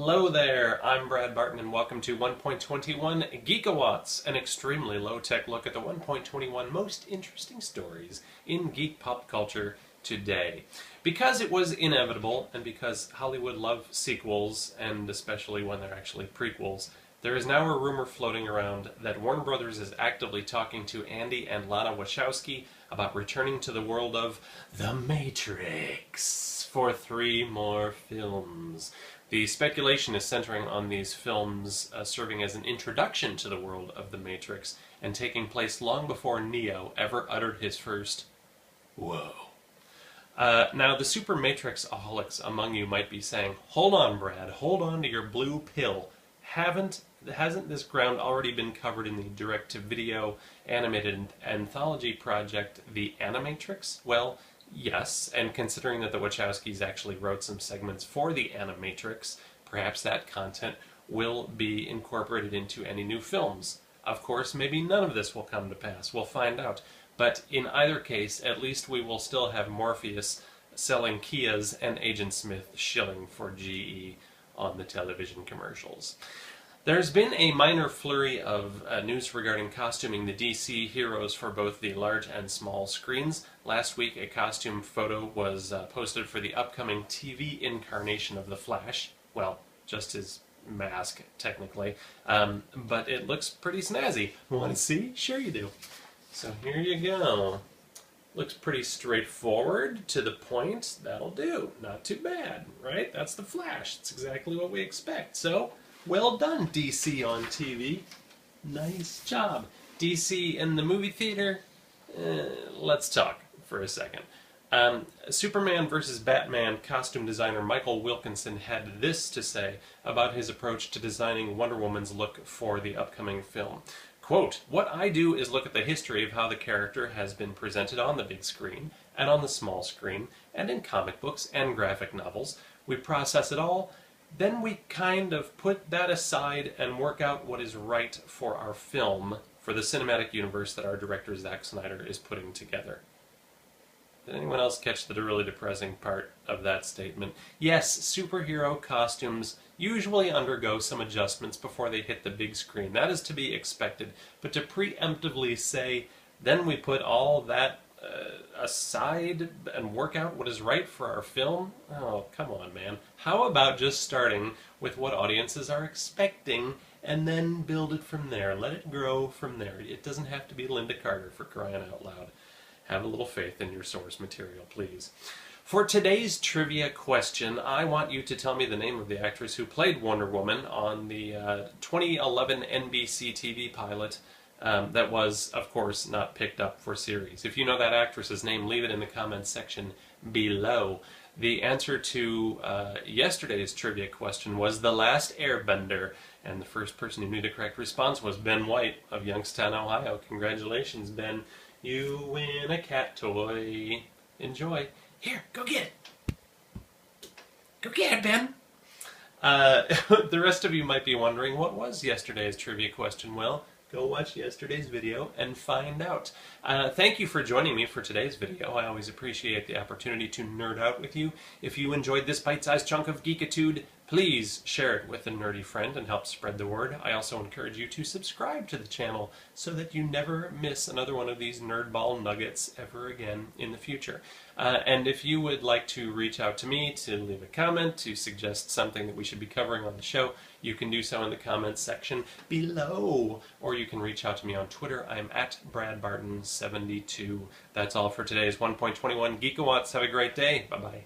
Hello there, I'm Brad Barton and welcome to 1.21 Geekawatts, an extremely low-tech look at the 1.21 most interesting stories in geek pop culture today. Because it was inevitable, and because Hollywood love sequels, and especially when they're actually prequels, there is now a rumor floating around that Warner Brothers is actively talking to Andy and Lana Wachowski about returning to the world of The Matrix for 3 more films. The speculation is centering on these films serving as an introduction to the world of The Matrix and taking place long before Neo ever uttered his first "whoa." Now, the super Matrix-aholics among you might be saying, hold on, Brad, hold on to your blue pill. Hasn't this ground already been covered in the direct-to-video animated anthology project, The Animatrix? Well, yes, and considering that the Wachowskis actually wrote some segments for The Animatrix, perhaps that content will be incorporated into any new films. Of course, maybe none of this will come to pass. We'll find out. But in either case, at least we will still have Morpheus selling Kias and Agent Smith shilling for GE on the television commercials. There's been a minor flurry of news regarding costuming the DC heroes for both the large and small screens. Last week, a costume photo was posted for the upcoming TV incarnation of The Flash. Well, just his mask, technically. But it looks pretty snazzy. Want to see? Sure you do. So here you go. Looks pretty straightforward, to the point. That'll do. Not too bad, right? That's The Flash. It's exactly what we expect. So, well done, DC on TV. Nice job. DC in the movie theater? Let's talk for a second. Superman vs. Batman costume designer Michael Wilkinson had this to say about his approach to designing Wonder Woman's look for the upcoming film. Quote, "What I do is look at the history of how the character has been presented on the big screen, and on the small screen, and in comic books and graphic novels. We process it all, then we kind of put that aside and work out what is right for our film, for the cinematic universe that our director Zack Snyder is putting together." Did anyone else catch the really depressing part of that statement? Yes, superhero costumes usually undergo some adjustments before they hit the big screen. That is to be expected. But to preemptively say, then we put all that aside and work out what is right for our film? Oh, come on, man. How about just starting with what audiences are expecting and then build it from there? Let it grow from there. It doesn't have to be Linda Carter, for crying out loud. Have a little faith in your source material, please. For today's trivia question, I want you to tell me the name of the actress who played Wonder Woman on the 2011 NBC TV pilot that was, of course, not picked up for series. If you know that actress's name, leave it in the comments section below. The answer to yesterday's trivia question was The Last Airbender, and the first person who knew the correct response was Ben White of Youngstown, Ohio. Congratulations, Ben. You win a cat toy. Enjoy. Here, go get it. Go get it, Ben. The rest of you might be wondering, what was yesterday's trivia question? Well, go watch yesterday's video and find out. Thank you for joining me for today's video. I always appreciate the opportunity to nerd out with you. If you enjoyed this bite-sized chunk of geekitude, please share it with a nerdy friend and help spread the word. I also encourage you to subscribe to the channel so that you never miss another one of these nerdball nuggets ever again in the future. And if you would like to reach out to me to leave a comment, to suggest something that we should be covering on the show, you can do so in the comments section below. Or you can reach out to me on Twitter. I'm at BradBarton72. That's all for today's 1.21 Geekawatts. Have a great day. Bye-bye.